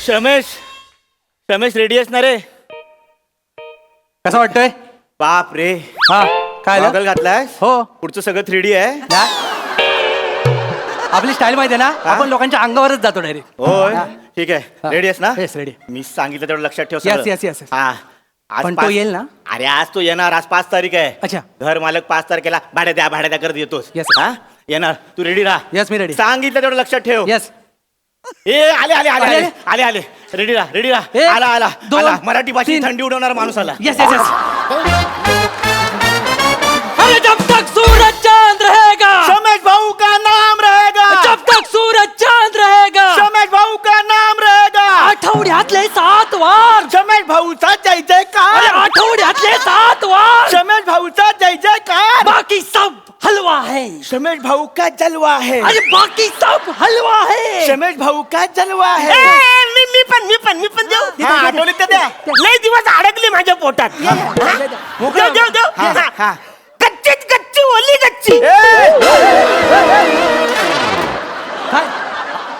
Ramesh Ramesh ready आहेस ना रे? कसं वाटतंय? बाप रे, हा काय झालं? गॉगल घातलाय? हो. पुढचं सगळं 3D आहे. आपली स्टाईल माहिती आहे ना, आपण लोकांच्या अंगावरच जातो डायरेक्ट. होय, ठीक आहे. रेडी आहेस ना? Yes ready. मी सांगितलं तेवढं लक्षात ठेव. Yes, yes, yes. हा आज पण तो 5 येईल ना? अरे आज तो येणार. आज 5 तारीख आहे. अच्छा. घर मालक 5 तारखेला भाड्या द्या करत येतोस. Yes. हा येणार. तू रेडी राहा. येस मी रेडी. सांगितलं तेवढं लक्षात ठेव. येस. ए आले आले आले आले आले आले रेडी राहा. एक, आला आला दोन, आला. मराठी भाषेत तीन. थंडी उडवणारा माणूस आला. Yes yes yes. अरे जब तक सूरज चांद रहेगा, रमेश भाऊ का नाम रहेगा. जब तक सूरज चांद रहेगा, रमेश भाऊ का नाम रहेगा. आठवड्यातले 7 वार. रमेश भाऊचा जय अरे जयकार. आठवड्यातले 7 वार. रमेश भाऊचा जय जयकार. बाकी सब हलवा है. रमेश भाऊ का जलवा है. अरे बाकी सब हलवा है. रमेश भाऊ का जलवा है. मी पण देऊ. हा, आठवलीत का त्या? लय दिवस अडकली माझ्या पोटात. देऊ. हा, हा. गच्चीत गच्ची ओली गच्ची. काय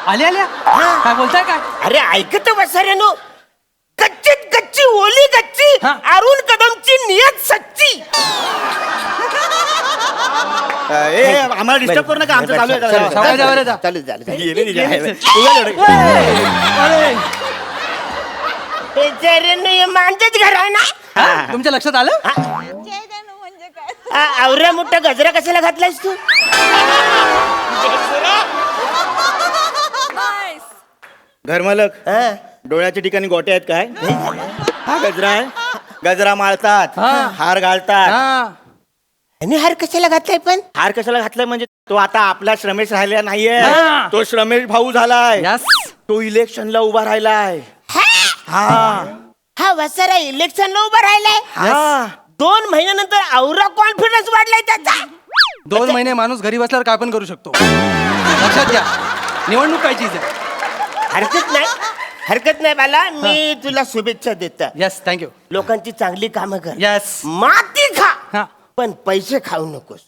आल्या आल्या काय बोलताय काय? अरे ऐकत वसाऱ्यानो, गच्चीत गच्ची ओली गच्ची. हा. अरुण कदमची नियत सच्ची. ए, आम्हाला डिस्टर्ब करू नका. आमचं चालू आहे. सावकाश जा बरं जा. गेले नाही, आहे. उगा एवढं. अरे बेचाऱ्यानो, हे मांजच घर आहे ना. हा, तुमच्या लक्षात आलं? आवऱ्या मोठा गजरा कशाला घातलायस तू? घर मालक, डोळ्याच्या ठिकाणी गोटे आहेत काय? हा गजरा आहे. गजरा माळतात, हा. हार घालतात. हा. आणि हार कशाला घातलाय पण? हार कशाला घातलाय म्हणजे तो आता आपला श्रमेश राहिला नाहीये. हा. तो श्रमेश भाऊ झालाय. यस. तो इलेक्शनला उभा राहिलाय. हा हा वसारा इलेक्शनला उभा राहिलाय. हा 2 महिन्यानंतर औरा कॉन्फिडन्स वाढलाय त्याचा. 2 महिने माणूस घरी बसल्यावर काय पण करू शकतो. लक्षात घ्या, निवडणूक काय चीज आहे. हरकत नाही बाला. मी तुला शुभेच्छा देतो. Yes thank you. लोकांची चांगली कामं कर. यस. माती खा हा. पण पैसे खाऊ नकोस.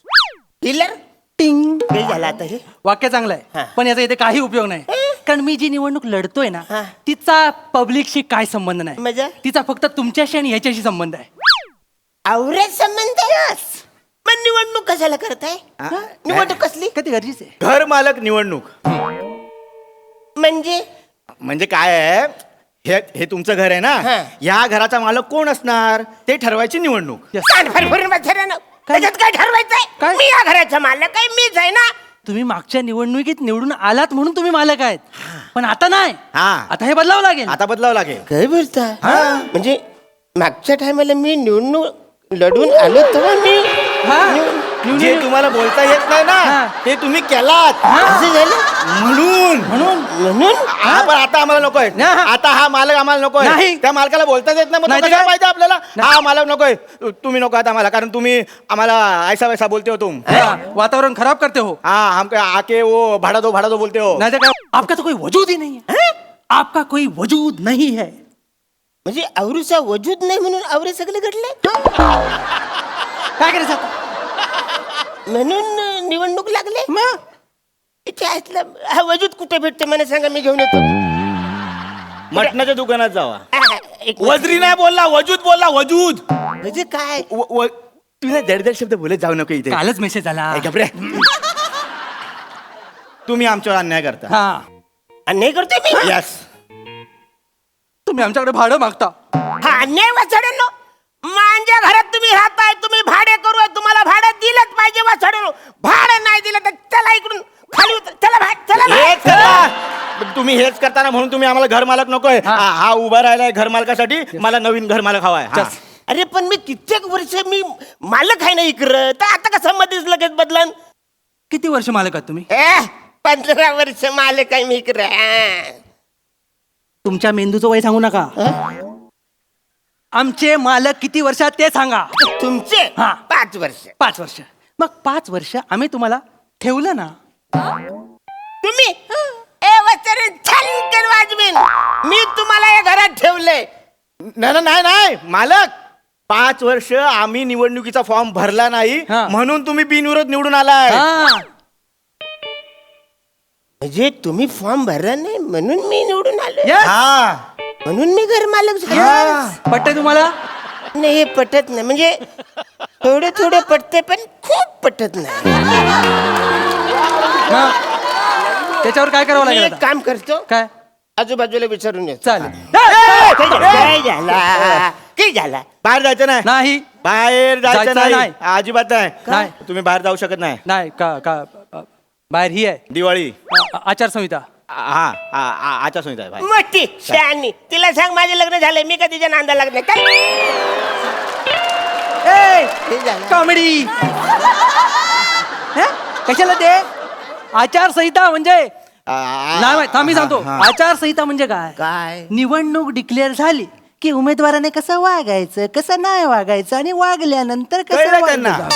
किलर टिंग. हे झालं आता हे. वाक्य चांगलं हा. आहे, पण याचा इथे काही उपयोग नाही. कारण मी जी निवडणूक लढतोय ना, हा. तिचा पब्लिकशी काय संबंध नाही. म्हणजे? तिचा फक्त तुमच्याशी आणि ह्याच्याशी संबंध आहे. आवऱ्या संबंध. मग निवडणूक कशाला करताय? निवडणूक कसली? कधी गरजेचं आहे. घर मालक निवडणूक म्हणजे काय आहे? हे तुमचं घर आहे ना. हा. या घराचा मालक कोण असणार ते ठरवायची निवडणूक. Yes. कान फरफरून बसऱ्यानं. त्याच्यात काय ठरवायचंय? काय? मी या घराचा मालक आहे. मीच आहे ना. तुम्ही मागच्या निवडणुकीत निवडून आलात म्हणून तुम्ही मालक आहेत, पण आता नाही. हा. आता हे बदलावं लागेल. आता बदलावं लागेल. काय बोलता? म्हणजे मागच्या टायमाला मी निवडणूक लढून आलो तेव्हा मी जे तुम्हाला बोलता येत नाही हा. ना ते तुम्ही केलात. असं झालं म्हणून म्हणून हा, पण आता आम्हाला नकोय. हा. आता हा मालक आम्हाला नकोय. नाही. त्या मालकाला बोलताच येत नाही. मग नाही तो तर कशाला काय? पाहिजे आपल्याला? हा मालक नकोय. तुम्ही नको आता आम्हाला, कारण तुम्ही आम्हाला ऐसा वैसा बोलते हो तुम. हा, वातावरण खराब करते हो. हाँ हम आके वो भाड़ा दो बोलते हो. नहीं तो क्या, आपका तो कोई वजूद ही नहीं है. आपका कोई वजूद नहीं है. म्हणजे आवरूचा वजूद नाही म्हणून आवरे सगळे घडले काय करायचं आता? म्हणून निवडणूक लागले. मग इथे असलं हा वजूद कुठे भेटते मला सांगा, मी घेऊन येतो. मटणाच्या दुकानात जावा. एक वजरी नाही बोलला, वजूद बोलला. वजूद म्हणजे काय? तुम्ही दर्दर शब्द बोलत जाऊ नको इथे. कालच मेसेज आला. ए, गप्प रे. तुम्ही आमच्यावर अन्याय करता. हा, अन्याय करतोय मी? यस. तुम्ही आमच्याकडे भाडं मागता. हा अन्याय वाचड्यांनो. माझ्या घरात तुम्ही राहताय, तुम्ही भाडे करू, तुम्हाला भाडं दिलंच पाहिजे वाचड्यांनो. भाडं नाही दिलं तर चला इकडून खाली उतर. चला बाहेर, चला बाहेर. हेच करा. तुम्ही हेच करताना म्हणून तुम्ही आम्हाला घर मालक नकोय. हा उभा राहिलाय घर मालकासाठी. मला नवीन घर मालक हवाय. हा. अरे पण मी कित्येक वर्ष मी मालक आहे ना इकडं, तर आता कसं मध्येच लगेच बदलन? किती वर्ष मालक आहात तुम्ही? 15 वर्ष मालक आहे मी इकडं. तुमच्या मेंदूचं वय सांगू नका. आमचे मालक किती वर्षात ते सांगा. तुमचे हा. 5 वर्ष. 5 वर्ष. मग 5 वर्ष आम्ही तुम्हाला ठेवलं ना. तुम्ही छान वाजवीन. मी तुम्हाला या घरात ठेवलंय. नाही मालक. 5 वर्ष आम्ही निवडणुकीचा फॉर्म भरला नाही हा. म्हणून तुम्ही बिनविरोध निवडून आलाय. हा. म्हणजे तुम्ही फॉर्म भरला नाही म्हणून मी निवडून आलो हा म्हणून मी घर मालक झालो. पटतंय तुम्हाला? नाही हे पटत नाही म्हणजे थोडे थोडे पटते पण खूप पटत नाही. मग त्याच्यावर काय करावं मी लागेल एक आता? काम करतो काय? आजूबाजूला विचारून येतो. चालेल. काय झाला काय झाला बाहेर जायचं नाही नाही बाहेर जायचं जायचं नाही नाही. अजिबात नाही नाही. तुम्ही बाहेर जाऊ शकत नाही नाही का का बाहेर ही आहे दिवाळी आचारसंहिता. हा आचारसंहिता आहे बाहेर मोठी शहाणी तिला सांग माझे लग्न झालंय मी का तिच्या नांदा लागले काय हे झालं. कॉमेडी कशाला ते आचारसंहिता म्हणजे नाही माहित. थांब मी सांगतो. आचारसंहिता म्हणजे काय? काय निवडणूक डिक्लेअर झाली की उमेदवाराने कसं वागायचं कसं नाही वागायचं आणि वागल्यानंतर कसं कळलं वागलं त्यांना जावं.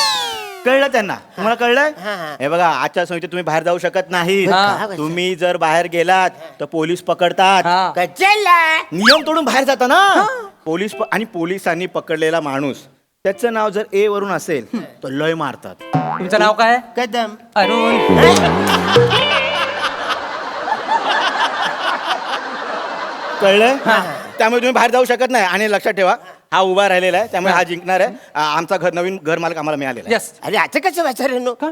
कळलं त्यांना तुम्हाला कळलंय हा, हा. हे बघा आचारसंहितेत तुम्ही बाहेर जाऊ शकत नाही हा. तुम्ही जर बाहेर गेलात तर पोलीस पकडतात हा. कचला नियम तोडून बाहेर जाता ना पोलीस आणि पोलिसांनी पकडलेला माणूस त्याचं नाव जर ए वरून असेल तर लय मारतात तुमचं नाव काय? कदम अरुण. कळलं त्यामुळे तुम्ही बाहेर जाऊ शकत नाही आणि लक्षात ठेवा हा उभा राहिलेला आहे त्यामुळे हा जिंकणार आहे आमचा नवीन घर मालक आम्हाला मिळालेला आहे. यस. अरे आता कसं वाचार का?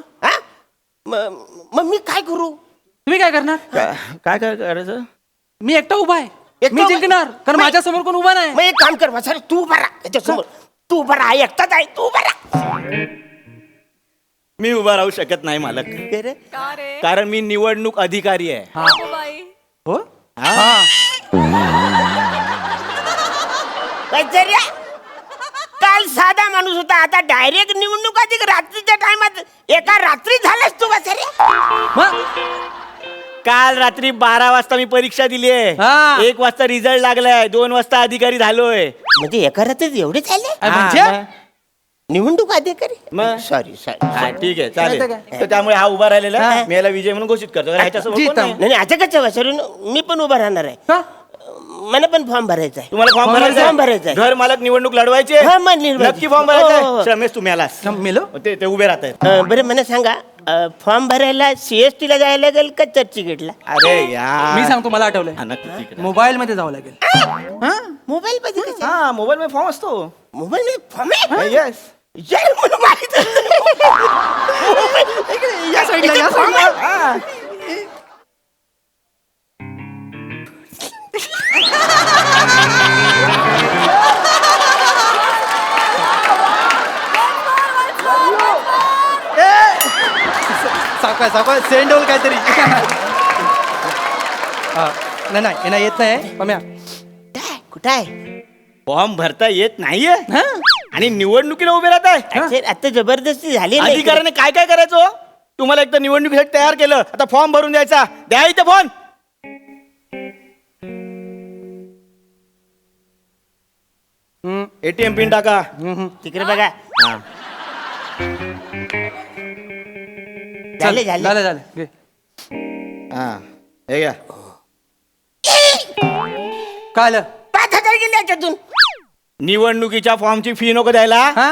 मग मी काय करू तुम्ही काय करणार? काय काय करायचं मी एकटा उभा आहे. एकटा मी उभा? जिंकणार कारण नाही. माझ्या समोर कोण उभा नाही. मग एक काम कर वाचार तू उभा राहा त्याच्यासमोर तू उभा राहा एकटाच आहे तू उभा राहा मी उभा राहू शकत नाही मालक काय रे? कारण मी निवडणूक अधिकारी आहे हा. हो हा. वाचार्या, काल साधा माणूस होता आता डायरेक्ट निवडणूक अधिक रात्रीच्या टायमात एका रात्री झालास तू वाचार्या. मग काल रात्री 12 वाजता मी परीक्षा दिली आहे हा. 1 वाजता रिझल्ट लागलाय 2 वाजता अधिकारी झालोय म्हणजे एका रात्रीत एवढे झाले म्हणजे? हा, निवडणूक अधिकारी मग? सॉरी सॉरी हा, ठीक आहे चालेल काय? तर त्यामुळे हा उभा राहिलेला हा. मी याला विजय म्हणून घोषित करतो ह्याच्यासमोर कोण जीता. नाही. नाही आता कसं वाचारून मी पण उभा राहणार आहे का? मला पण फॉर्म भरायचा आहे तुम्हाला फॉर्म फॉर्म भरायचा फॉर्म भरायचा आहे? आहे. घर मालक निवडणूक लढवायचे हा, मग निवडायचे. नक्की फॉर्म हो, हो, भरायचा हो. आहे? रमेश तुम्ही आलास मेलो. ते उभे राहत आहेत बरं मला सांगा फॉर्म भरायला सीएसटी ला जायला लागेल का चर्चगेटला अरे यार मी सांगतो मला आठवलंय. हा, नक्की ठीक आहे. मोबाईल मध्ये जावं लागेल. हा? मोबाईल मध्ये कसं? हा मोबाईल मध्ये फॉर्म असतो मोबाईल मध्ये फॉर्म आहे येस यार, मला माहित या साईडला, या फॉर्म साईडला. आहे. सावकाश सावकाश सेंड होल काहीतरी. हा, नाही नाही यांना येत नाही पम्या. कुठं आहे फॉर्म भरता येत नाहीये हा? आणि निवडणुकीला उभे राहत आहे अक्षर, आता जबरदस्ती झाली नाही. अधिकाऱ्याने काय काय करायचं हो? तुम्हाला एक तर निवडणुकीसाठी तयार केलं आता फॉर्म भरून द्यायचा द्या इथे फोन हम्म, एटीएम पिन टाका हम्म. तिकडे बघा हा. झाले चल, झाले झालं झालं घे. हा हे घ्या काय आलं? 5,000 गेले याच्यातून निवडणुकीच्या फॉर्मची फी नको द्यायला हा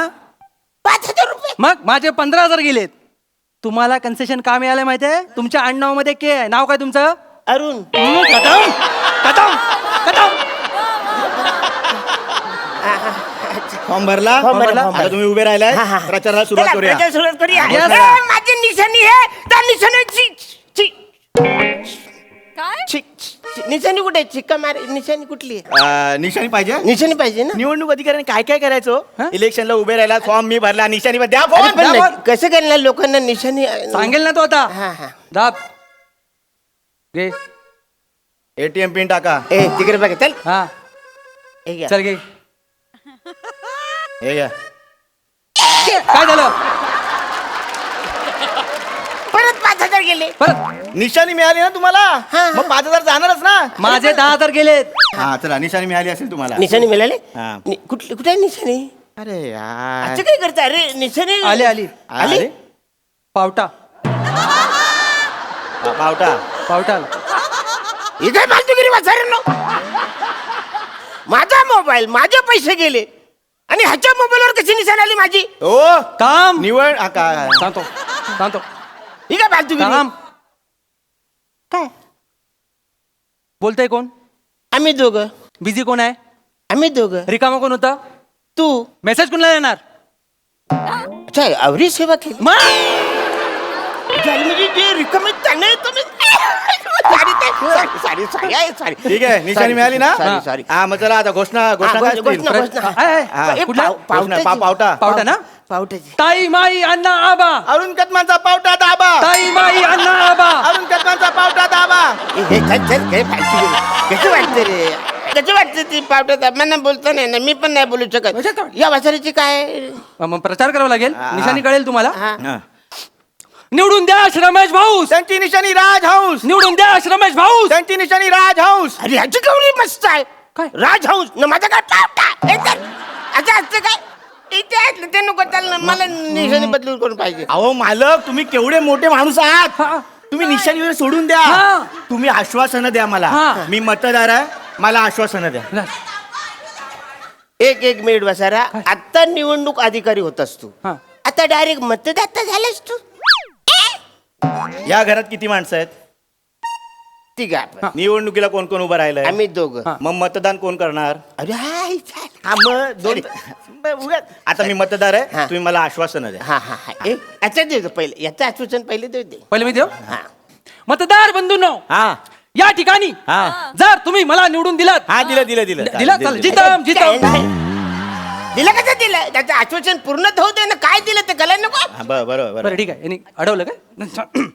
5,000 रुपये मग माझे 15,000 गेलेत. तुम्हाला कन्सेशन का मिळालं माहितीये? तुमच्या आडनाव मध्ये के आहे. नाव काय तुमचं? अरुण कदम कदम कदम. फॉर्म भरला फॉर्म भरला, फॉर्म आता भरला. तुम्ही उभे राहिलाय हा, हा. प्रचाराला सुरुवात चला, करूया प्रचार सुरुवात करूया Yes, ए, sir. माझी निशाणी आहे त्या निशाणीची निशाणी कुठे आहे? चिक्का मारे निशाणी कुठली आहे? निशाणी पाहिजे निशाणी पाहिजे ना निवडणूक अधिकाऱ्याने काय काय करायचं हा? इलेक्शनला उभे राहिला फॉर्म मी भरला निशाणी द्या अरे फोन पण द्या नाही, कसं करणार लोकांना निशाणी सांगेल ना तो आता. हा हा दाब घे. एटीएम पिन टाका ए तिकडे बघा चल हा हे घ्या. चल घे. हे घ्या काय झालं? परत 5,000 गेले परत निशाणी मिळाली ना तुम्हाला हा. मग 5,000 जाणारच ना माझे 10,000 गेलेत. हा चला निशाणी मिळाली असेल तुम्हाला निशाणी मिळाले हा. कुठली कुठे आहे निशाणी अरे यार असं काय करता अरे निशाणी आली आली आली पावटा पावटा पावटा आला. ही काय फालतूगिरी वाचायला माझा मोबाईल माझे पैसे गेले आणि ह्याच्या मोबाईलवर कशी निशाणी आली माझी ओ काम निवड हा, काय सांगतो सांगतो ही काय फालतूगिरी काम काय बोलतोय कोण? आम्ही दोघं. बिझी कोण आहे? आम्ही दोघं. रिकामा कोण होता? तू. मेसेज कोणाला येणार? अच्छा आवरी सेवा केली. मग म्हणजे जे रिकामे त्यांना तुम्ही सॉरी ठीक आहे निशाणी मिळाली ना? सॉरी हा मग चला आता घोषणा घोषणा काय असतील? हा, कुठला? पावटा पावटा ना? पावट्याची. ताई माई अण्णा आबा. अरुण कदमांचा पावटा दाबा. ताई माई अण्णा आबा. अरुण कदमांचा पावटा दाबा. कसं वाटतं रे? कसं वाटतं ती पावट्यात मला बोलता नाही ना, मी पण नाही बोलू शकत. या वासरीची काय मग प्रचार करावा लागेल. निशाणी कळेल तुम्हाला. हा. निवडून द्या रमेश भाऊ. त्यांची निशाणी राज हाऊस. निवडून द्या रमेश भाऊ. त्यांची निशाणी राज हाऊस. अरे ह्याची गौरी मस्त आहे. काय? राजहंस न माझा काय पावटा असं असतं काय? इथे आहेत ना, ते नको चाललं. मला निशाणी बदलून करून पाहिजे. अहो मालक तुम्ही केवढे मोठे माणूस आहात. हा. तुम्ही निशाणीवर सोडून द्या. हा. तुम्ही आश्वासनं द्या मला. हा. मी मतदार आहे, मला आश्वासनं द्या. एक मिनिट बसारा. आता निवडणूक अधिकारी होतास तू, हा. आता डायरेक्ट मतदाता झालास तू. या घरात किती माणसं आहेत? ठीक आहे आपण. निवडणुकीला कोण कोण उभं राहिलंय? आम्ही दोघं. हा. मग मतदान कोण करणार? अरे हाय, चाल. हा मग दोन आता मी मतदार आहे, हा. तुम्ही मला आश्वासनं द्या. हा हा हा याचा देतो पहिले, याचं आश्वासन पहिले देऊ दे. पहिले मी देऊ. हा. मतदार बंधूंनो, हा या ठिकाणी हा जर तुम्ही मला निवडून दिलात. हा दिलं दिलं दिलं दिला चालेल. जितम जितम. दिलं कसं दिलं? त्याचं आश्वासन पूर्ण होऊ दे ना. काय दिलं ते कळलं नको. हा, बरोबर बरं ठीक आहे. यांनी अडवलं काय?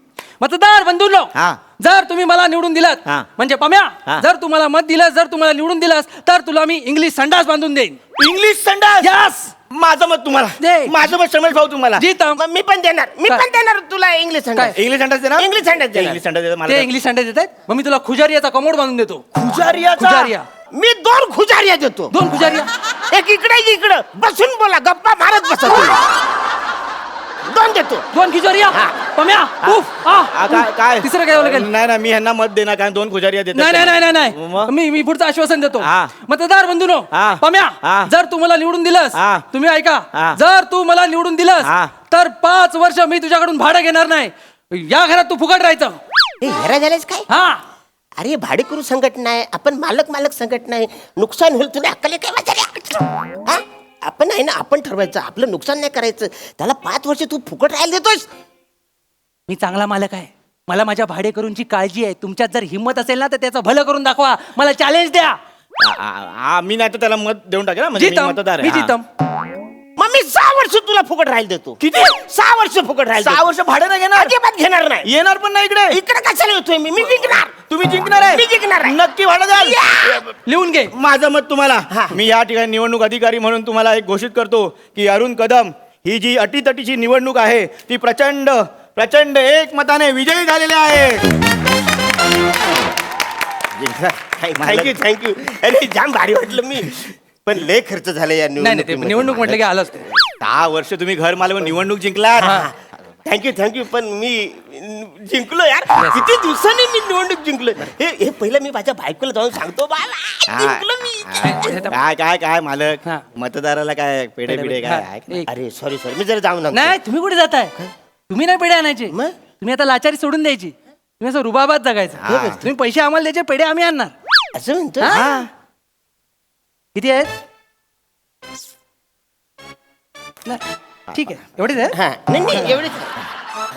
मतदार बंधूंनो, हा. जर तुम्ही मला निवडून दिलात, हा. म्हणजे पम्या, हा. जर तुम्हाला मत दिलं, जर तुम्हाला निवडून दिलास, तर तुला मी इंग्लिश संडास बांधून देईन. इंग्लिश संडास. यस. माझं मत तुम्हाला दे. माझं मत रमेश भाऊ तुम्हाला. जितम. मग मी पण देणार तुला इंग्लिश संडास. इंग्लिश संडास देणार. इंग्लिश संडास देणार. इंग्लिश संडास देणार ते मला. इंग्लिश संडास देत आहेत. मग मी तुला खुजारियाचा कमोड बांधून देतो. खुजारियाचा? खुजारिया. मी 2 खुजारिया देतो. 2 खुजारिया. एक इकडे एक इकडं बसून बोला, गप्पा मारत बसा तुम्ही. 2 देतो. 2 खुजारिया. हा. पम्या उफ काय तिसरं काय लागेल? नाही ना मी ह्यांना मत देणार कारण 2 खुजारिया देतात. नाही नाही नाही नाही मग? मी पुढचं आश्वासन देतो. हा. मतदार बंधूनो, हा. पम्या, हा. जर तू मला निवडून दिलंस, हा. तुम्ही ऐका, हा. जर तू मला निवडून दिलंस, हा. तर 5 वर्ष मी तुझ्याकडून भाडं घेणार नाही. या घरात तू फुकट राहायचं. हे हेरा झालेच काय? हा. अरे भाडेकरू संघटना आहे, आपण मालक संघटना आहे. नुकसान होईल तुला अक्कल आहे काय वाचायला? हा? आपण आहे ना, आपण ठरवायचं, आपलं नुकसान नाही करायचं. त्याला 5 वर्ष तू फुकट राहायला देतोस. मी चांगला मालक आहे. मला माझ्या भाडेकरूंची काळजी आहे. तुमच्यात जर हिंमत असेल ना, तर त्याचं भलं करून दाखवा. मला चॅलेंज द्या. मी नाही तर त्याला मत देऊन टाकेल ना, म्हणजे मी जितम. मतदार मी आहे. हा. जितम. मग मी 6 वर्ष तुला फुकट राहायला देतो. किती? 6 वर्ष फुकट राहायला 6 वर्ष भाडं नाही घेणार. अजिबात घेणार नाही. येणार पण नाही इकडे. इकडे कशाला येतोय मी जिंकणार. तुम्ही जिंकणार आहे. मी जिंकणार आहे. नक्की भाडं द्याल. लिहून घे. माझं मत तुम्हाला. हा. मी या ठिकाणी निवडणूक अधिकारी म्हणून तुम्हाला एक घोषित करतो की अरुण कदम ही जी अटीतटीची निवडणूक आहे ती प्रचंड प्रचंड एकमताने विजयी झालेले आहे. थँक्यू. अरे जाम भारी वाटलं मी. पण लय खर्च झाला या नाही नाही ते निवडणुकीमध्ये. निवडणूक म्हटलं की आलंच ते. 10 वर्ष तुम्ही घर मालक निवडणूक जिंकलात. थँक्यू पण मी जिंकलो यार. किती दिवसांनी मी निवडणूक जिंकलो. हे पहिलं मी माझ्या बायकोला जाऊन सांगतो बाबा जिंकलो मी. काय काय काय मालक हा. मतदाराला काय पेढे पिढे काय हा. आहे का? एक. अरे सॉरी मी जरा जाऊन आणतो. नाही तुम्ही कुठे जाताय? तुम्ही नाही पेढे आणायचे. मग? तुम्ही आता लाचारी सोडून द्यायची. तुम्ही असं रुबाबात जगायचं. हा. तुम्ही पैसे आम्हाला द्यायचे, पेढे आम्ही आणणार. असं म्हणतो. हा. किती आहेत? नाही. ठीक आहे एवढेच आहे. हा नाही एवढेच.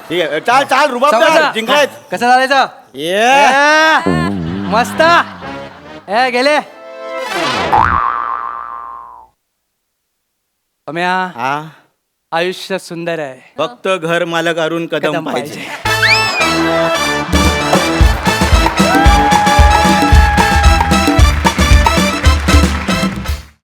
ठीक आहे चाल चाल रुबाबदार जिंकलायत. कसं चालायचं? ये मस्त. गेले. पम्या, हा आयुष्य सुंदर आहे. फक्त घर मालक अरुण कदम कदम पाहिजे. पाहिजे.